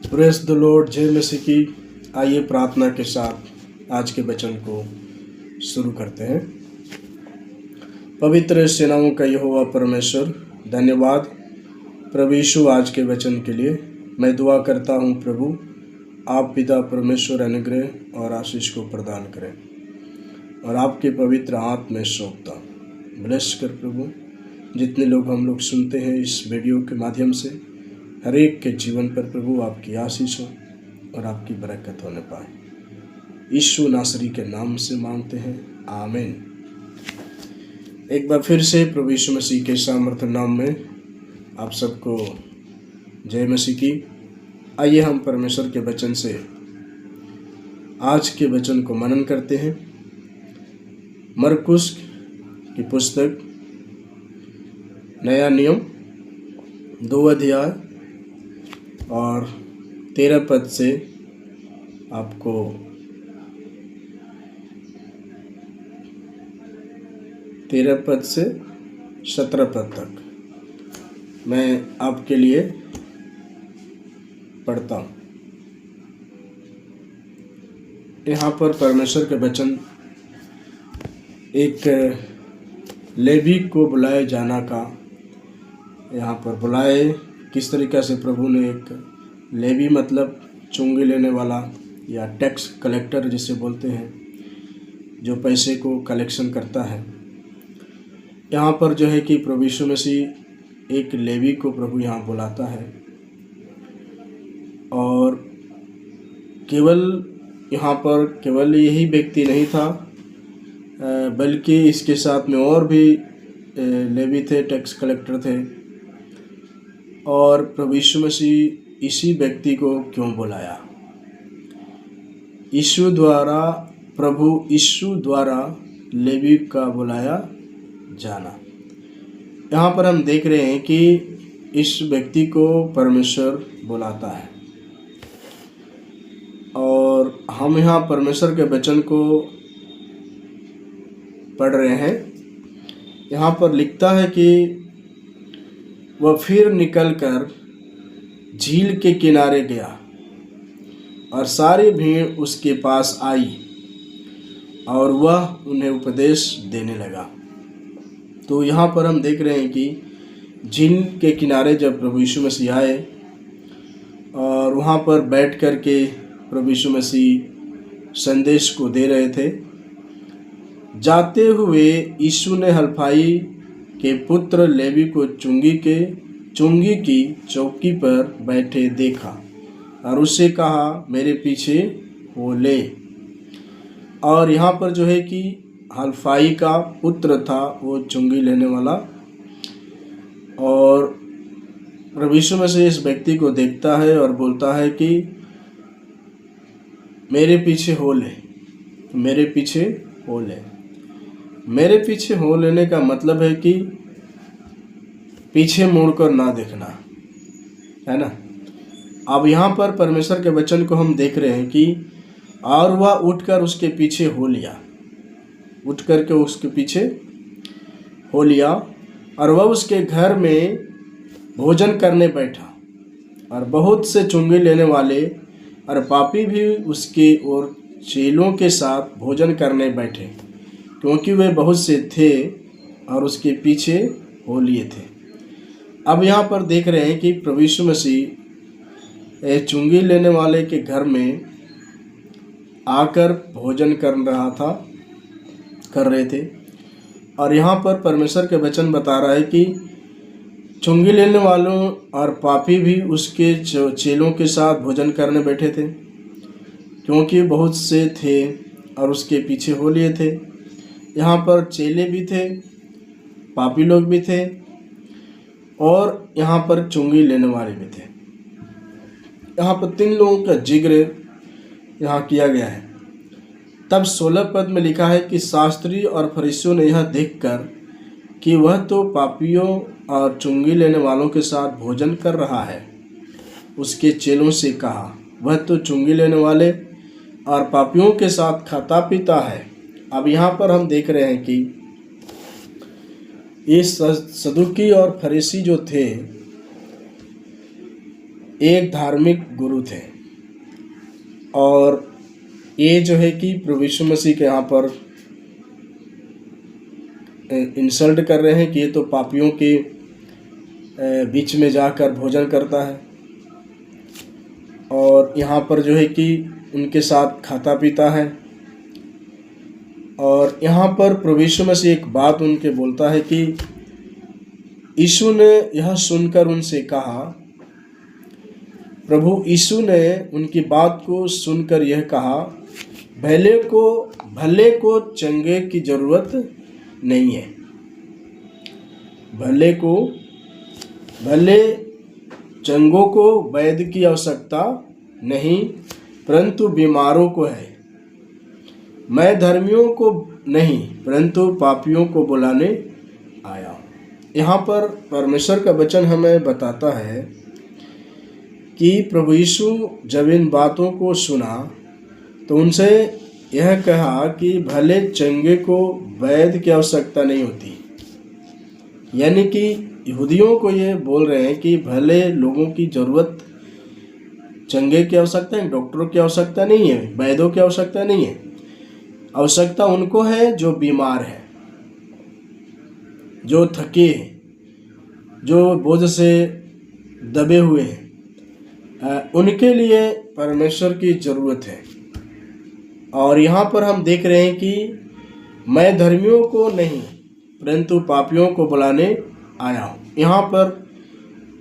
Press the Lord, जय मसीह की। आइए प्रार्थना के साथ आज के वचन को शुरू करते हैं। पवित्र सेनाओं का यहोवा परमेश्वर, धन्यवाद प्रभु यीशु आज के वचन के लिए। मैं दुआ करता हूँ प्रभु, आप पिता परमेश्वर अनुग्रह और आशीष को प्रदान करें और आपके पवित्र हाथ में सौंपता ब्लेस कर प्रभु। जितने लोग हम लोग सुनते हैं इस वीडियो के माध्यम से, हर एक के जीवन पर प्रभु आपकी आशीष हो और आपकी बरकत होने पाए। यीशु नासरी के नाम से मांगते हैं, आमीन। एक बार फिर से प्रभु यीशु मसीह के सामर्थ्य नाम में आप सबको जय मसीह की। आइए हम परमेश्वर के वचन से आज के वचन को मनन करते हैं। मरकुस की पुस्तक नया नियम 2 अध्याय और 13 पद से आपको 13 पद से 17 पद तक मैं आपके लिए पढ़ता हूँ। यहाँ पर परमेश्वर के वचन एक लेवी को बुलाए जाना का, यहाँ पर बुलाए किस तरीक़ा से प्रभु ने एक लेवी मतलब चुंगी लेने वाला या टैक्स कलेक्टर जिसे बोलते हैं, जो पैसे को कलेक्शन करता है। यहाँ पर जो है कि प्रभु यीशु मसीह एक लेवी को प्रभु यहाँ बुलाता है और यहाँ पर केवल यही व्यक्ति नहीं था, बल्कि इसके साथ में और भी लेवी थे, टैक्स कलेक्टर थे। और प्रभु यीशु मसीह इसी व्यक्ति को क्यों बुलाया? प्रभु यीशु द्वारा लेवी का बुलाया जाना। यहाँ पर हम देख रहे हैं कि इस व्यक्ति को परमेश्वर बुलाता है और हम यहाँ परमेश्वर के वचन को पढ़ रहे हैं। यहाँ पर लिखता है कि वह फिर निकलकर झील के किनारे गया और सारी भीड़ उसके पास आई और वह उन्हें उपदेश देने लगा। तो यहाँ पर हम देख रहे हैं कि झील के किनारे जब प्रभु यीशु मसीह आए और वहाँ पर बैठ कर के प्रभु यीशु मसीह संदेश को दे रहे थे। जाते हुए यीशु ने हलफाई के पुत्र लेवी को चुंगी की चौकी पर बैठे देखा और उससे कहा, मेरे पीछे हो ले। और यहाँ पर जो है कि हलफाई का पुत्र था वो चुंगी लेने वाला, और प्रभु यीशु मसीह इस व्यक्ति को देखता है और बोलता है कि मेरे पीछे हो ले, मेरे पीछे हो ले। मेरे पीछे हो लेने का मतलब है कि पीछे मुड़कर ना देखना, है ना। अब यहाँ पर परमेश्वर के वचन को हम देख रहे हैं कि और वह उठकर उसके पीछे हो लिया, उठ कर के उसके पीछे हो लिया और वह उसके घर में भोजन करने बैठा और बहुत से चुंगी लेने वाले और पापी भी उसके और चेलों के साथ भोजन करने बैठे, क्योंकि वे बहुत से थे और उसके पीछे हो लिए थे। अब यहाँ पर देख रहे हैं कि प्रभु यीशु मसीह चुंगी लेने वाले के घर में आकर भोजन कर रहे थे। और यहाँ पर परमेश्वर के वचन बता रहा है कि चुंगी लेने वालों और पापी भी उसके चेलों के साथ भोजन करने बैठे थे, क्योंकि बहुत से थे और उसके पीछे हो लिए थे। यहाँ पर चेले भी थे, पापी लोग भी थे और यहाँ पर चुंगी लेने वाले भी थे। यहाँ पर 3 लोगों का जिक्र यहाँ किया गया है। तब 16 पद में लिखा है कि शास्त्री और फरीसियों ने यह देखकर कि वह तो पापियों और चुंगी लेने वालों के साथ भोजन कर रहा है, उसके चेलों से कहा, वह तो चुंगी लेने वाले और पापियों के साथ खाता पीता है। अब यहाँ पर हम देख रहे हैं कि ये सदुकी और फरीसी जो थे एक धार्मिक गुरु थे, और ये जो है कि प्रभु यीशु मसीह के यहाँ पर इंसल्ट कर रहे हैं कि ये तो पापियों के बीच में जाकर भोजन करता है, और यहाँ पर जो है कि उनके साथ खाता पीता है। और यहाँ पर प्रभु यीशु मसीह एक बात उनके बोलता है कि यीशु ने यह सुनकर उनसे कहा, प्रभु यीशु ने उनकी बात को सुनकर यह कहा, भले को चंगे की जरूरत नहीं है। भले चंगों को वैद्य की आवश्यकता नहीं, परंतु बीमारों को है। मैं धर्मियों को नहीं, परंतु पापियों को बुलाने आया। यहाँ पर परमेश्वर का वचन हमें बताता है कि प्रभु यीशु जब इन बातों को सुना तो उनसे यह कहा कि भले चंगे को वैद्य की आवश्यकता नहीं होती। यानी कि यहूदियों को ये बोल रहे हैं कि भले लोगों की ज़रूरत चंगे की आवश्यकता है, डॉक्टरों की आवश्यकता नहीं है, वैद्यों की आवश्यकता नहीं है। आवश्यकता उनको है जो बीमार है, जो थके हैं, जो बोझ से दबे हुए हैं, उनके लिए परमेश्वर की ज़रूरत है। और यहाँ पर हम देख रहे हैं कि मैं धर्मियों को नहीं, परंतु पापियों को बुलाने आया हूँ। यहाँ पर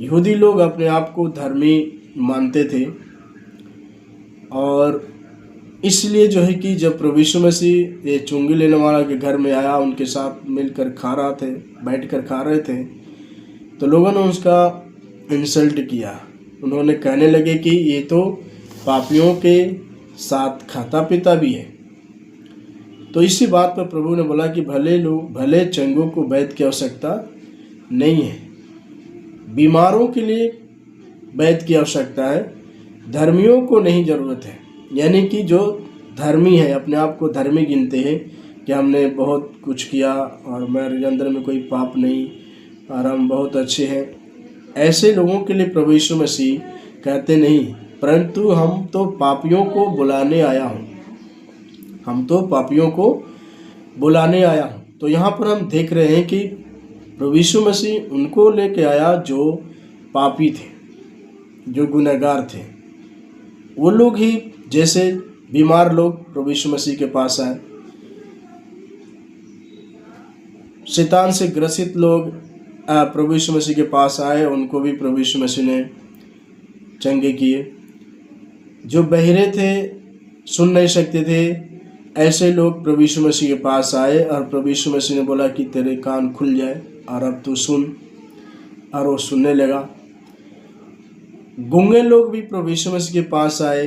यहूदी लोग अपने आप को धर्मी मानते थे, और इसलिए जो है कि जब प्रभु यीशु मसीह ये चुंगी लेने वाला के घर में आया, उनके साथ मिलकर बैठकर खा रहे थे, तो लोगों ने उसका इंसल्ट किया। उन्होंने कहने लगे कि ये तो पापियों के साथ खाता पीता भी है। तो इसी बात पर प्रभु ने बोला कि भले चंगों को वैद्य की आवश्यकता नहीं है, बीमारों के लिए वैद्य की आवश्यकता है, धर्मियों को नहीं ज़रूरत है। यानी कि जो धर्मी है, अपने आप को धर्मी गिनते हैं कि हमने बहुत कुछ किया और मेरे अंदर में कोई पाप नहीं और हम बहुत अच्छे हैं, ऐसे लोगों के लिए प्रभु यीशु मसीह कहते नहीं, परंतु हम तो पापियों को बुलाने आया हूँ। तो यहाँ पर हम देख रहे हैं कि प्रभु यीशु मसीह उनको लेके आया जो पापी थे, जो गुनहगार थे। वो लोग ही, जैसे बीमार लोग प्रभु यीशु मसीह के पास आए, शैतान से ग्रसित लोग प्रभु यीशु मसीह के पास आए, उनको भी प्रभु यीशु मसीह ने चंगे किए। जो बहरे थे, सुन नहीं सकते थे, ऐसे लोग प्रभु यीशु मसीह के पास आए और प्रभु यीशु मसीह ने बोला कि तेरे कान खुल जाए और अब तू सुन, और वो सुनने लगा। गूंगे लोग भी प्रभु यीशु मसीह के पास आए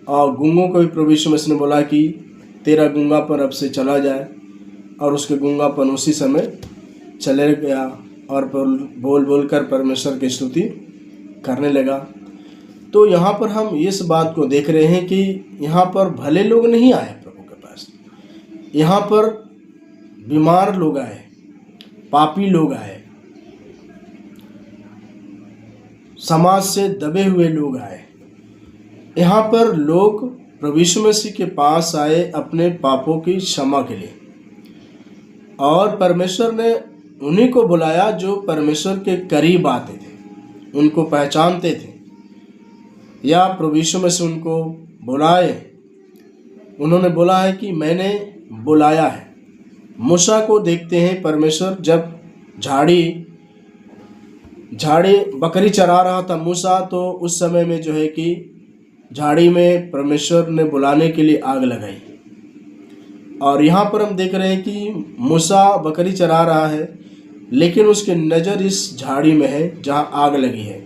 और गूंगों को भी प्रभु यीशु मसीह ने बोला कि तेरा गूंगापन अब से चला जाए, और उसके गूंगापन उसी समय चले गया और बोल कर परमेश्वर की स्तुति करने लगा। तो यहाँ पर हम इस बात को देख रहे हैं कि यहाँ पर भले लोग नहीं आए प्रभु के पास, यहाँ पर बीमार लोग आए, पापी लोग आए, समाज से दबे हुए लोग आए। यहाँ पर लोग प्रभु यीशु मसीह के पास आए अपने पापों की क्षमा के लिए, और परमेश्वर ने उन्हीं को बुलाया जो परमेश्वर के करीब आते थे, उनको पहचानते थे, या प्रभु यीशु मसीह उनको बुलाए। उन्होंने बोला है कि मैंने बुलाया है। मूसा को देखते हैं, परमेश्वर जब झाड़ी बकरी चरा रहा था मूसा, तो उस समय में जो है कि झाड़ी में परमेश्वर ने बुलाने के लिए आग लगाई। और यहाँ पर हम देख रहे हैं कि मूसा बकरी चरा रहा है, लेकिन उसकी नज़र इस झाड़ी में है जहाँ आग लगी है।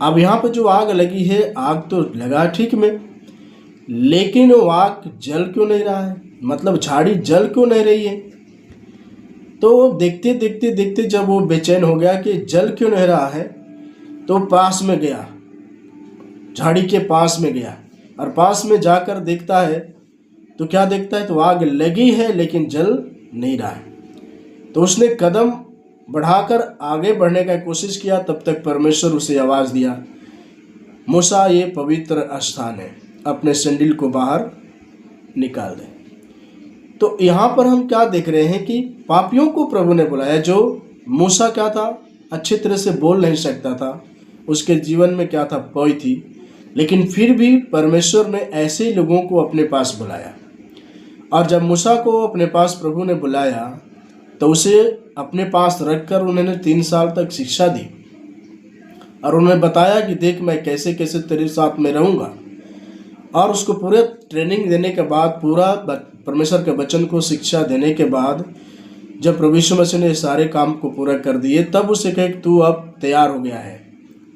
अब यहाँ पर जो आग लगी है, आग तो लगा ठीक में, लेकिन वो आग जल क्यों नहीं रहा है, मतलब झाड़ी जल क्यों नहीं रही है। तो देखते देखते जब वो बेचैन हो गया कि जल क्यों नहीं रहा है, तो पास में गया, झाड़ी के पास में गया, और पास में जाकर देखता है तो क्या देखता है, तो आग लगी है लेकिन जल नहीं रहा है। तो उसने कदम बढ़ाकर आगे बढ़ने का कोशिश किया, तब तक परमेश्वर उसे आवाज़ दिया, मूसा ये पवित्र स्थान है, अपने सैंडल को बाहर निकाल दे। तो यहाँ पर हम क्या देख रहे हैं कि पापियों को प्रभु ने बुलाया। जो मूसा क्या था, अच्छी तरह से बोल नहीं सकता था, उसके जीवन में क्या था, पौई थी, लेकिन फिर भी परमेश्वर ने ऐसे लोगों को अपने पास बुलाया। और जब मूसा को अपने पास प्रभु ने बुलाया तो उसे अपने पास रखकर उन्होंने 3 साल तक शिक्षा दी और उन्हें बताया कि देख मैं कैसे कैसे तेरे साथ में रहूँगा। और उसको पूरे ट्रेनिंग देने के बाद, पूरा परमेश्वर के वचन को शिक्षा देने के बाद, जब प्रभु यीशु मसीह ने सारे काम को पूरा कर दिए, तब उसे कहे तू अब तैयार हो गया है,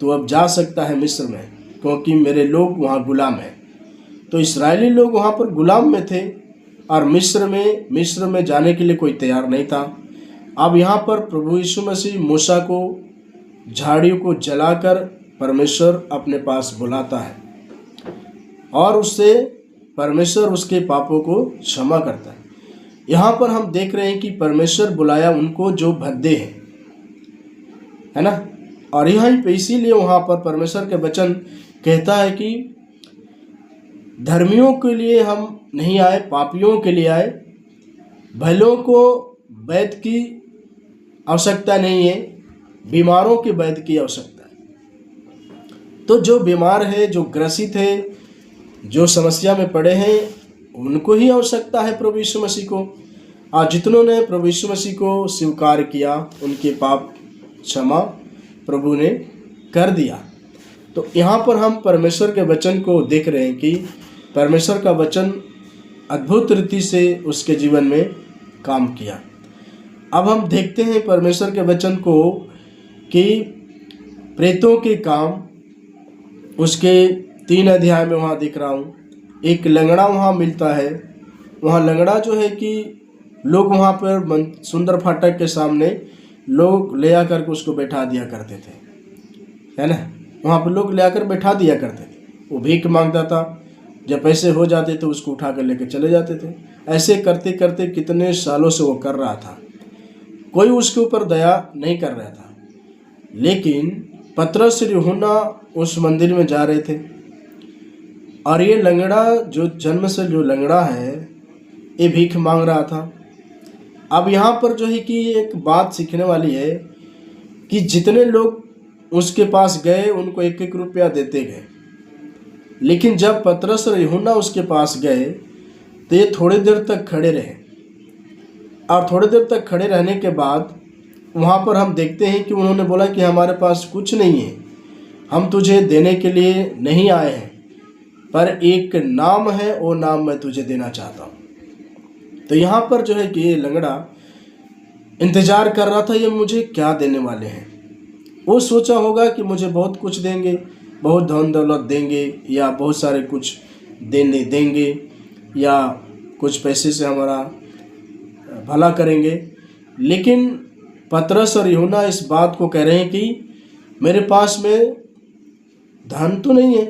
तू अब जा सकता है मिस्र में, क्योंकि मेरे लोग वहाँ गुलाम हैं। तो इस्राएली लोग वहाँ पर गुलाम में थे और मिस्र में जाने के लिए कोई तैयार नहीं था। अब यहाँ पर प्रभु यीशु मसीह मूसा को झाड़ियों को जलाकर परमेश्वर अपने पास बुलाता है और उससे परमेश्वर उसके पापों को क्षमा करता है। यहाँ पर हम देख रहे हैं कि परमेश्वर बुलाया उनको जो भद्दे हैं, है ना। और यहाँ पे इसीलिए वहाँ पर परमेश्वर के वचन कहता है कि धर्मियों के लिए हम नहीं आए, पापियों के लिए आए। भलों को वैद्य की आवश्यकता नहीं है, बीमारों के वैद्य की आवश्यकता है। तो जो बीमार है, जो ग्रसित है, जो समस्या में पड़े हैं, उनको ही आवश्यकता है प्रभु यीशु मसीह को। आज जितनों ने प्रभु यीशु मसीह को स्वीकार किया, उनके पाप क्षमा प्रभु ने कर दिया। तो यहाँ पर हम परमेश्वर के वचन को देख रहे हैं कि परमेश्वर का वचन अद्भुत रीति से उसके जीवन में काम किया। अब हम देखते हैं परमेश्वर के वचन को कि प्रेतों के काम, उसके 3 अध्याय में वहाँ दिख रहा हूँ। एक लंगड़ा वहाँ मिलता है। वहाँ लंगड़ा जो है कि लोग वहाँ पर सुंदर फाटक के सामने लोग ले आकर के उसको बैठा दिया करते थे, है ना। वहाँ पर लोग ले आकर बैठा दिया करते थे। वो भीख मांगता था, जब पैसे हो जाते तो उसको उठा कर लेकर चले जाते थे। ऐसे करते करते कितने सालों से वो कर रहा था, कोई उसके ऊपर दया नहीं कर रहा था। लेकिन पतरस और यूहन्ना उस मंदिर में जा रहे थे और ये लंगड़ा, जो जन्म से जो लंगड़ा है, ये भीख मांग रहा था। अब यहाँ पर जो है कि एक बात सीखने वाली है कि जितने लोग उसके पास गए उनको 1-1 रुपया देते गए, लेकिन जब पतरस और यूहन्ना उसके पास गए तो ये थोड़ी देर तक खड़े रहे। और थोड़ी देर तक खड़े रहने के बाद वहाँ पर हम देखते हैं कि उन्होंने बोला कि हमारे पास कुछ नहीं है, हम तुझे देने के लिए नहीं आए हैं, पर एक नाम है, वो नाम मैं तुझे देना चाहता हूँ। तो यहाँ पर जो है कि ये लंगड़ा इंतज़ार कर रहा था, ये मुझे क्या देने वाले हैं। वो सोचा होगा कि मुझे बहुत कुछ देंगे, बहुत धन दौलत देंगे, या बहुत सारे कुछ देंगे, या कुछ पैसे से हमारा भला करेंगे। लेकिन पतरस और यूहन्ना इस बात को कह रहे हैं कि मेरे पास में धन तो नहीं है,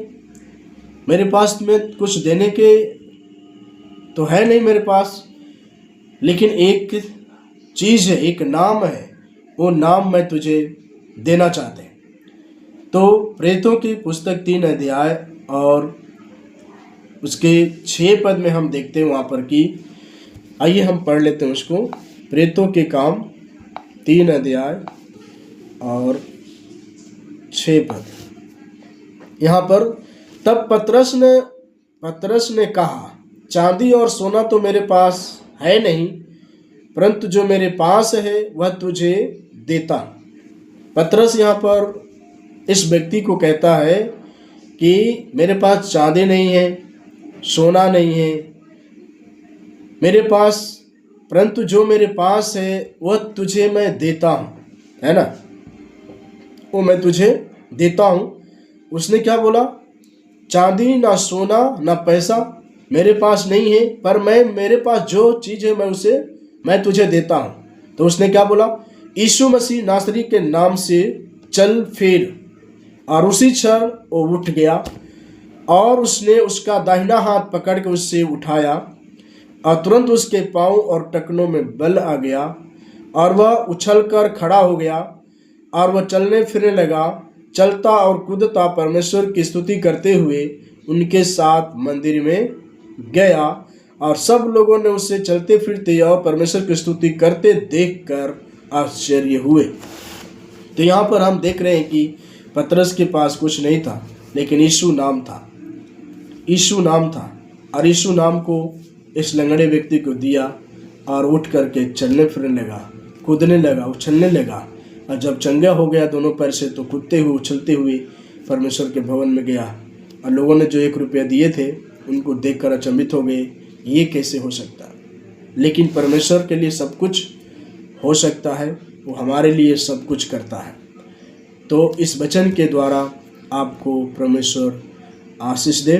मेरे पास में कुछ देने के तो है नहीं मेरे पास, लेकिन एक चीज़ है, एक नाम है, वो नाम मैं तुझे देना चाहते हैं। तो प्रेतों की पुस्तक 3 अध्याय और उसके 6 पद में हम देखते हैं वहाँ पर कि, आइए हम पढ़ लेते हैं उसको। प्रेतों के काम 3 अध्याय और 6 पद। यहाँ पर तब पतरस ने कहा, चांदी और सोना तो मेरे पास है नहीं, परंतु जो मेरे पास है वह तुझे देता। पतरस यहाँ पर इस व्यक्ति को कहता है कि मेरे पास चांदी नहीं है, सोना नहीं है मेरे पास, परंतु जो मेरे पास है वह तुझे मैं देता हूँ, है ना, वो मैं तुझे देता हूँ। उसने क्या बोला, चांदी ना सोना ना पैसा मेरे पास नहीं है, पर मेरे पास जो चीज़ है मैं तुझे देता हूँ। तो उसने क्या बोला, यीशु मसीह नासरी के नाम से चल फिर। और उसी क्षण वो उठ गया और उसने उसका दाहिना हाथ पकड़ के उससे उठाया और तुरंत उसके पाँव और टखनों में बल आ गया और वह उछलकर खड़ा हो गया और वह चलने फिरने लगा, चलता और कूदता परमेश्वर की स्तुति करते हुए उनके साथ मंदिर में गया। और सब लोगों ने उससे चलते फिरते और परमेश्वर की स्तुति करते देखकर आश्चर्य हुए। तो यहाँ पर हम देख रहे हैं कि पतरस के पास कुछ नहीं था, लेकिन यीशु नाम था। यीशु नाम था और यीशु नाम को इस लंगड़े व्यक्ति को दिया और उठ करके चलने फिरने लगा, कूदने लगा, उछलने लगा। और जब चंगा हो गया दोनों पैर से, तो कूदते हुए उछलते हुए परमेश्वर के भवन में गया। और लोगों ने जो 1 रुपया दिए थे उनको देखकर अचंभित हो गए, ये कैसे हो सकता। लेकिन परमेश्वर के लिए सब कुछ हो सकता है, वो हमारे लिए सब कुछ करता है। तो इस वचन के द्वारा आपको परमेश्वर आशीष दे।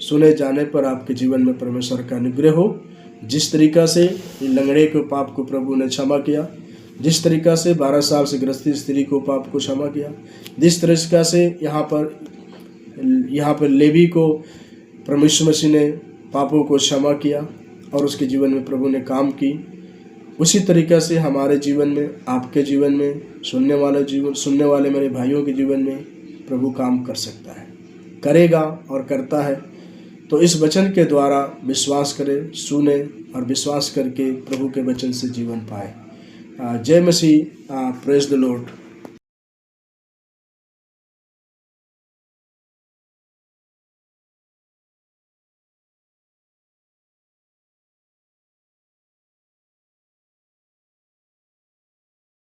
सुने जाने पर आपके जीवन में परमेश्वर का अनुग्रह हो। जिस तरीक़ा से लंगड़े के पाप को प्रभु ने क्षमा किया, जिस तरीक़ा से 12 साल से ग्रसित स्त्री को पाप को क्षमा किया, जिस तरीक़ा से यहाँ पर लेवी को परमेश्वर मसीह ने पापों को क्षमा किया और उसके जीवन में प्रभु ने काम की, उसी तरीक़ा से हमारे जीवन में, आपके जीवन में, सुनने वाले मेरे भाइयों के जीवन में प्रभु काम कर सकता है, करेगा और करता है। तो इस वचन के द्वारा विश्वास करें, सुने और विश्वास करके प्रभु के वचन से जीवन पाए। जय मसीह। Praise the Lord.